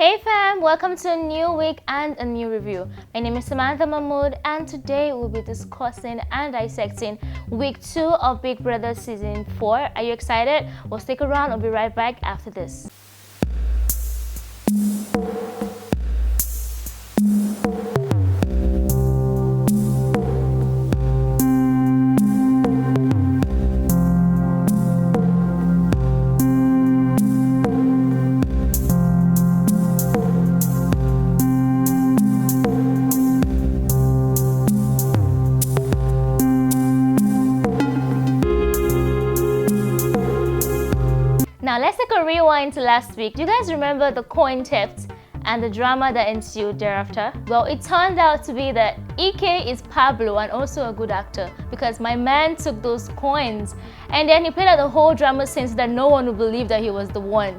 Hey fam, welcome to a new week and a new review. My name is Samantha Mahmood and today we'll be discussing and dissecting week 2 of Big Brother season 4. Are you excited? Well, stick around, we'll be right back after this. Now let's take a rewind to last week. Do you guys remember the coin theft and the drama that ensued thereafter? Well, it turned out to be that EK is Pablo and also a good actor because my man took those coins and then he played out the whole drama since that no one would believe that he was the one.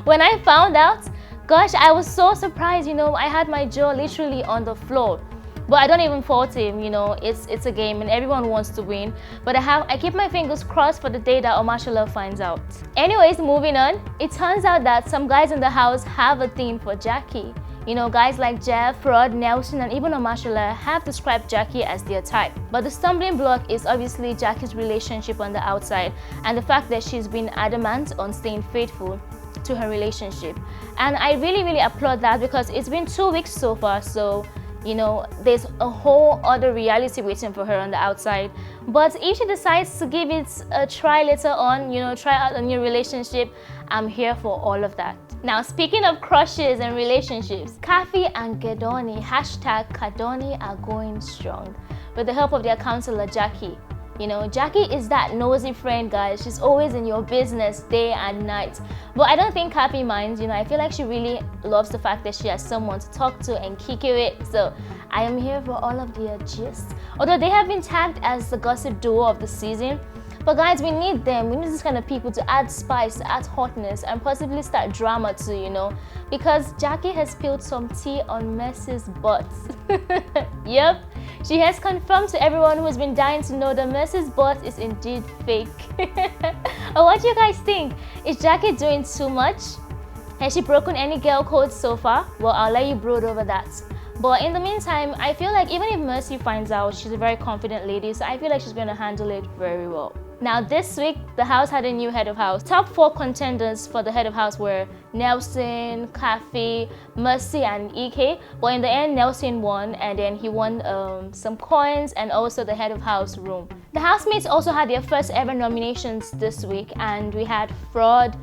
When I found out, gosh, I was so surprised, I had my jaw literally on the floor. But I don't even fault him, it's a game and everyone wants to win. But I keep my fingers crossed for the day that Omashola finds out. Anyways, moving on, it turns out that some guys in the house have a theme for Jackie. Guys like Jeff, Frodd, Nelson, and even Omashola have described Jackie as their type. But the stumbling block is obviously Jackie's relationship on the outside and the fact that she's been adamant on staying faithful to her relationship. And I really applaud that because it's been 2 weeks so far, so there's a whole other reality waiting for her on the outside. But if she decides to give it a try later on, try out a new relationship, I'm here for all of that. Now, speaking of crushes and relationships, Kafi and Gedoni, #Kadoni, are going strong with the help of their counselor, Jackie. Jackie is that nosy friend, guys. She's always in your business day and night. But I don't think Kafi minds, I feel like she really loves the fact that she has someone to talk to and kick it with. So I am here for all of their gist. Although they have been tagged as the gossip duo of the season. But guys, we need them. We need this kind of people to add spice, to add hotness, and possibly start drama too, because Jackie has spilled some tea on Mercy's butt. Yep. She has confirmed to everyone who has been dying to know that Mercy's butt is indeed fake. Oh, what do you guys think? Is Jackie doing too much? Has she broken any girl codes so far? Well, I'll let you brood over that. But in the meantime, I feel like even if Mercy finds out, she's a very confident lady, so I feel like she's going to handle it very well. Now this week, the house had a new head of house. Top 4 contenders for the head of house were Nelson, Kafi, Mercy, and EK. But in the end, Nelson won, and then he won some coins and also the head of house room. The housemates also had their first ever nominations this week, and we had Frodd,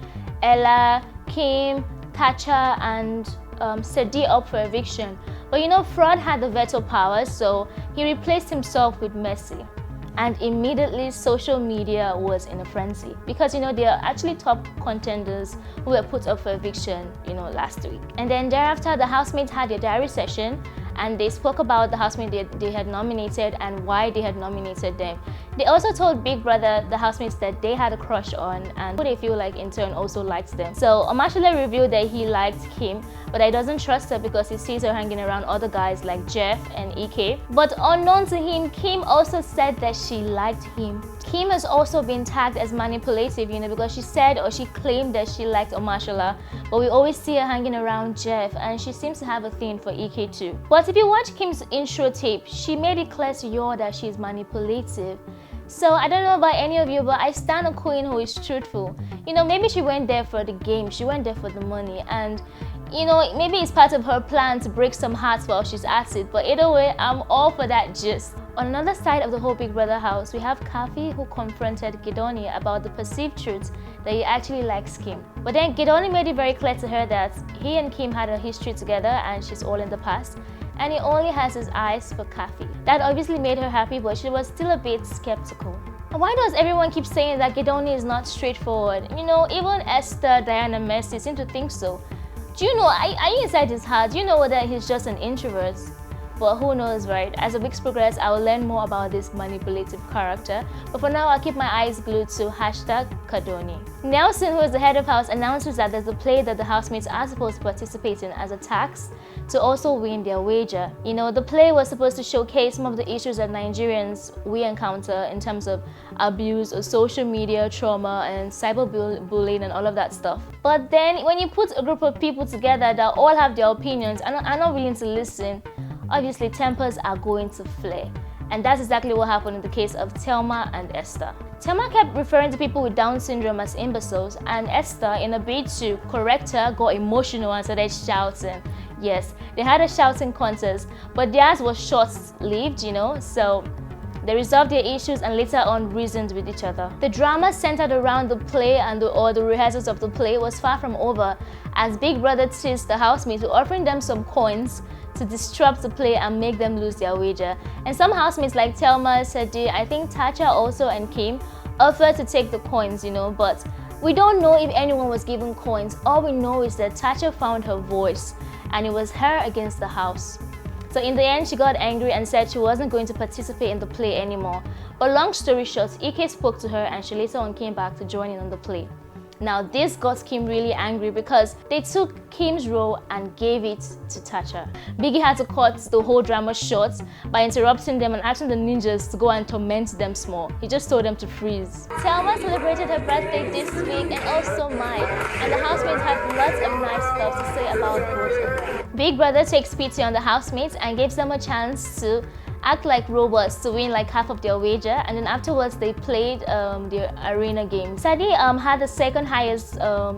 Ella, Kim, Tacha, and Sedi up for eviction. But Frodd had the veto power, so he replaced himself with Mercy. And immediately social media was in a frenzy because they are actually top contenders who were put up for eviction last week. And then thereafter, the housemates had their diary session and they spoke about the housemate they had nominated and why they had nominated them. They also told Big Brother, the housemates, that they had a crush on and who they feel like in turn also liked them. So Omashola revealed that he liked Kim, but he doesn't trust her because he sees her hanging around other guys like Jeff and EK. But unknown to him, Kim also said that she liked him. Kim has also been tagged as manipulative, because she said or she claimed that she liked Omashola, but we always see her hanging around Jeff and she seems to have a thing for EK too. But if you watch Kim's intro tape, she made it clear to you that she's manipulative. So I don't know about any of you, but I stand a queen who is truthful. Maybe she went there for the game, she went there for the money, and maybe it's part of her plan to break some hearts while she's at it, but either way, I'm all for that gist. On another side of the whole Big Brother house, we have Kafi, who confronted Gedoni about the perceived truth that he actually likes Kim. But then Gedoni made it very clear to her that he and Kim had a history together and she's all in the past, and he only has his eyes for Kafi. That obviously made her happy, but she was still a bit skeptical. Why does everyone keep saying that Gedoni is not straightforward? Even Esther, Diana, Mercy seem to think so. Do are you inside his heart? Do you know whether he's just an introvert? but who knows, right? As the weeks progress, I will learn more about this manipulative character. But for now, I'll keep my eyes glued to #Kadoni. Nelson, who is the head of house, announces that there's a play that the housemates are supposed to participate in as a tax to also win their wager. You know, the play was supposed to showcase some of the issues that Nigerians we encounter in terms of abuse or social media trauma and cyberbullying and all of that stuff. But then when you put a group of people together that all have their opinions and are not willing to listen, obviously tempers are going to flare. And that's exactly what happened in the case of Thelma and Esther. Thelma kept referring to people with Down syndrome as imbeciles, and Esther, in a bid to correct her, got emotional and started shouting. Yes, they had a shouting contest, but theirs was short-lived, you know, so they resolved their issues and later on reasoned with each other. The drama centered around the play and the rehearsals of the play was far from over, as Big Brother teased the housemates with offering them some coins to disrupt the play and make them lose their wager. And some housemates like Thelma, Sadi, I think Tacha also, and Kim offered to take the coins, you know, but we don't know if anyone was given coins. All we know is that Tacha found her voice and it was her against the house. So in the end, she got angry and said she wasn't going to participate in the play anymore. But long story short, Ike spoke to her and she later on came back to join in on the play. Now this got Kim really angry because they took Kim's role and gave it to Tacha. Biggie had to cut the whole drama short by interrupting them and asking the ninjas to go and torment them small. He just told them to freeze. Thelma celebrated her birthday this week and also mine, and the housemates had lots of nice stuff to say about both of them. Big Brother takes pity on the housemates and gives them a chance to act like robots to win like half of their wager, and then afterwards they played their arena game. Sadi had the second highest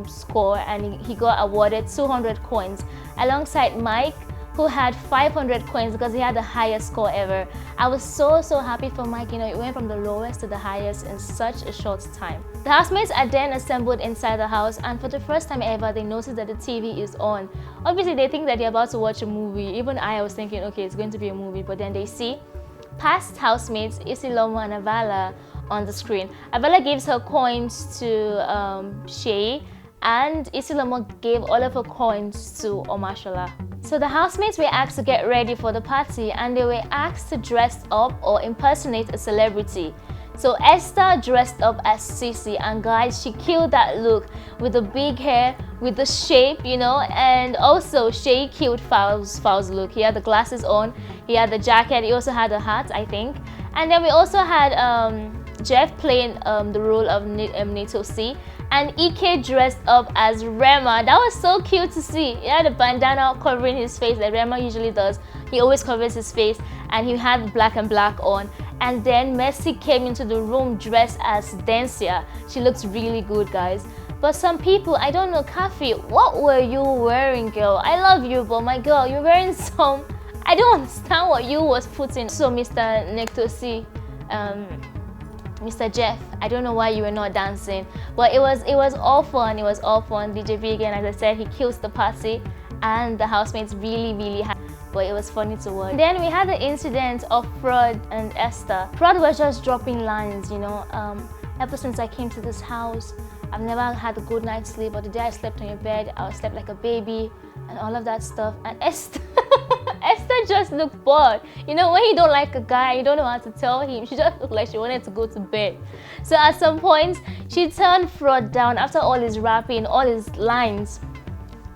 score and he got awarded 200 coins alongside Mike, who had 500 coins because he had the highest score ever. I was so happy for Mike, you know, it went from the lowest to the highest in such a short time. The housemates are then assembled inside the house, and for the first time ever they notice that the TV is on. Obviously they think that they're about to watch a movie. Even I was thinking, okay, it's going to be a movie, but then they see past housemates Isiloma and Avala on the screen. Avala gives her coins to Shay, and Isiloma gave all of her coins to Omashola. So the housemates were asked to get ready for the party, and they were asked to dress up or impersonate a celebrity. So Esther dressed up as Sissy, and guys, she killed that look with the big hair, with the shape, you know, and also Shay killed Fowl's look. He had the glasses on, he had the jacket, he also had a hat, I think. And then we also had Jeff playing the role of Nitosi, and Ike dressed up as Rema. That was so cute to see. He had a bandana covering his face like Rema usually does. He always covers his face, and he had black and black on. And then Mercy came into the room dressed as Dancia. She looks really good, guys. But some people, I don't know, Kafi, what were you wearing, girl? I love you, but my girl, you're wearing some... I don't understand what you was putting. So Mr. Nektosi, Mr. Jeff, I don't know why you were not dancing, but it was all fun. It was all fun. DJ V again, as I said, he kills the party, and the housemates really had, but it was funny to watch. Then we had the incident of Frodd and Esther. Frodd was just dropping lines, you know. Ever since I came to this house, I've never had a good night's sleep, but the day I slept on your bed, I slept like a baby, and all of that stuff. And Esther Esther just looked bored. You know, when you don't like a guy, you don't know how to tell him. She just looked like she wanted to go to bed. So at some point, she turned Frodd down after all his rapping, all his lines.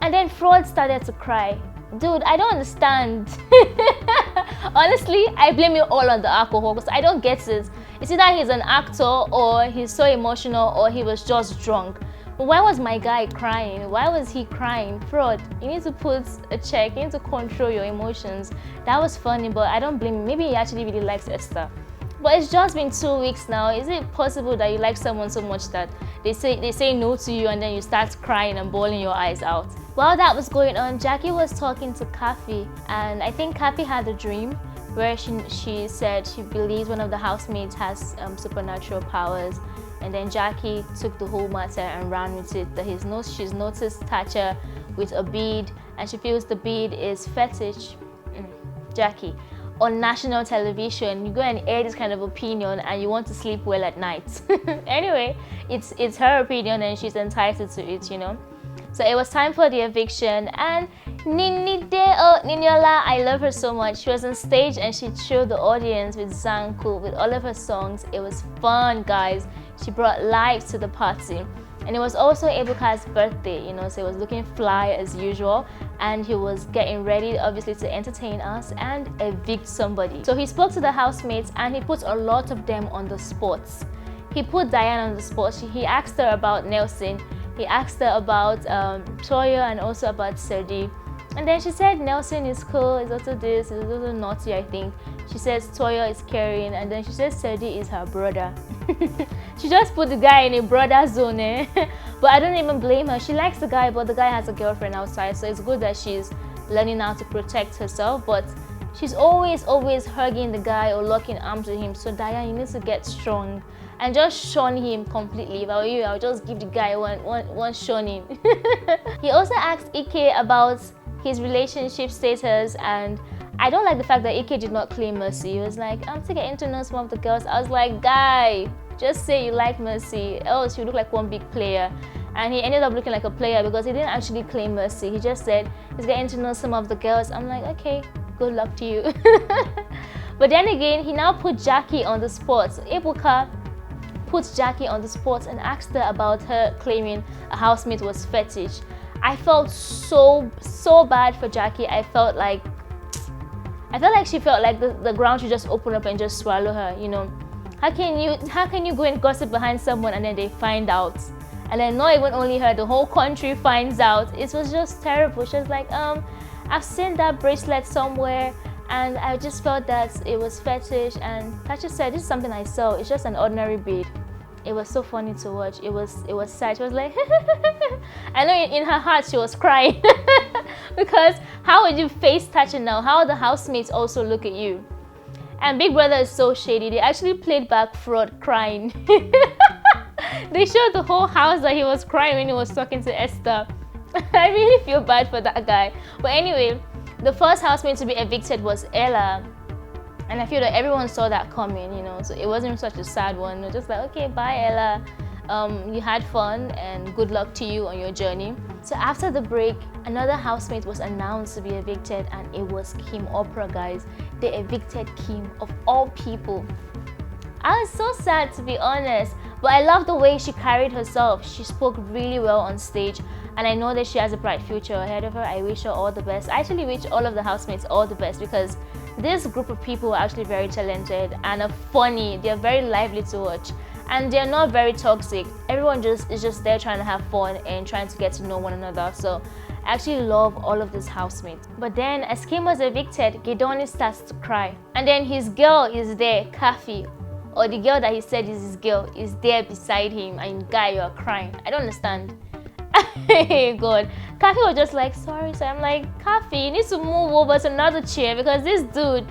And then Frodd started to cry. Dude, I don't understand. Honestly, I blame you all on the alcohol because I don't get it. It's either he's an actor or he's so emotional or he was just drunk. But why was my guy crying? Why was he crying? Frodd, you need to put a check. You need to control your emotions. That was funny, but I don't blame him. Maybe he actually really likes Esther. But it's just been 2 weeks now. Is it possible that you like someone so much that they say no to you and then you start crying and bawling your eyes out? While that was going on, Jackie was talking to Kafi, and I think Kafi had a dream where she said she believes one of the housemates has supernatural powers, and then Jackie took the whole matter and ran with it. That she's noticed Thatcher with a bead, and she feels the bead is fetish. Jackie, on national television, you go and air this kind of opinion and you want to sleep well at night. Anyway, it's her opinion and she's entitled to it, you know. So it was time for the eviction, and Niniola, I love her so much. She was on stage and she thrilled the audience with Zanku, with all of her songs. It was fun, guys. She brought life to the party. And it was also Ebuka's birthday, you know, so he was looking fly as usual, and he was getting ready, obviously, to entertain us and evict somebody. So he spoke to the housemates and he put a lot of them on the spot. He put Diane on the spot. He asked her about Nelson. He asked her about Toyo and also about Serdi. And then she said Nelson is cool, is also this, is also naughty, I think. She says Toyo is caring, and then she says Serdi is her brother. She just put the guy in a brother zone, eh? But I don't even blame her. She likes the guy, but the guy has a girlfriend outside, so it's good that she's learning how to protect herself. But she's always hugging the guy or locking arms with him. So Diane, you need to get strong and just shun him completely. If I were you, I'll just give the guy one shunning. He also asked Ike about his relationship status, and I don't like the fact that Ike did not claim Mercy. He was like, I'm to get to know some of the girls. I was like, guy, just say you like Mercy, else you look like one big player. And he ended up looking like a player because he didn't actually claim Mercy. He just said he's getting to know some of the girls. I'm like, okay, good luck to you. But then again, he now put Jackie on the spot. So Ebuka put Jackie on the spot and asked her about her claiming a housemate was fetish. I felt so bad for Jackie. I felt like she felt like the ground should just open up and just swallow her, you know. How can you go and gossip behind someone and then they find out? And then not even only her, the whole country finds out. It was just terrible. She was like, I've seen that bracelet somewhere and I just felt that it was fetish, and Tachi said, this is something I saw. It's just an ordinary bead. It was so funny to watch. It was sad. She was like, I know in her heart she was crying. Because how would you face Tachi now? How would the housemates also look at you? And Big Brother is so shady. They actually played back Frodd crying. They showed the whole house that he was crying when he was talking to Esther. I really feel bad for that guy. But anyway, the first housemate to be evicted was Ella. And I feel that everyone saw that coming, you know, so it wasn't such a sad one. It was just like, okay, bye Ella. You had fun and good luck to you on your journey. So after the break, another housemate was announced to be evicted, and it was Kim Oprah, guys. They evicted Kim, of all people. I was so sad, to be honest, but I love the way she carried herself. She spoke really well on stage, and I know that she has a bright future ahead of her. I wish her all the best. I actually wish all of the housemates all the best, because this group of people are actually very talented and are funny. They're very lively to watch, and they're not very toxic. Everyone is just there trying to have fun and trying to get to know one another. So I actually love all of these housemates. But then as Kim was evicted, Gidoni starts to cry, and then his girl is there, Kafi, or the girl that he said is his girl, is there beside him, and guy, you're crying. I don't understand. God. Kafi was just like, sorry. So I'm like, Kafi, you need to move over to another chair, because this dude,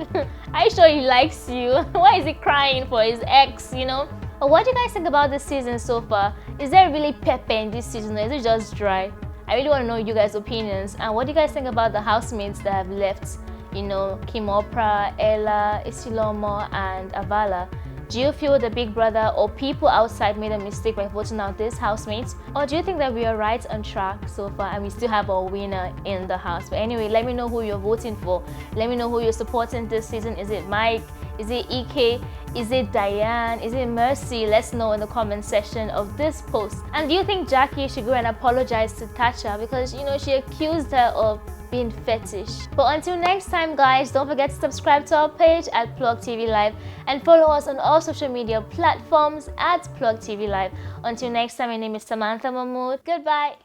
are you sure he likes you? Why is he crying for his ex, you know? But what do you guys think about this season so far? Is there really pepper in this season, or is it just dry? I really want to know you guys' opinions. And what do you guys think about the housemates that have left? You know, Kim Oprah, Ella, Isilomo, and Avala. Do you feel the Big Brother or people outside made a mistake by voting out these housemates? Or do you think that we are right on track so far and we still have our winner in the house? But anyway, let me know who you're voting for. Let me know who you're supporting this season. Is it Mike? Is it Ike? Is it Diane? Is it Mercy? Let's know in the comment section of this post. And do you think Jackie should go and apologize to Tasha, because, you know, she accused her of being fetish? But until next time, guys, don't forget to subscribe to our page at Plugtv Live and follow us on all social media platforms at Plugtv Live. Until next time, my name is Samantha Mahmood. Goodbye.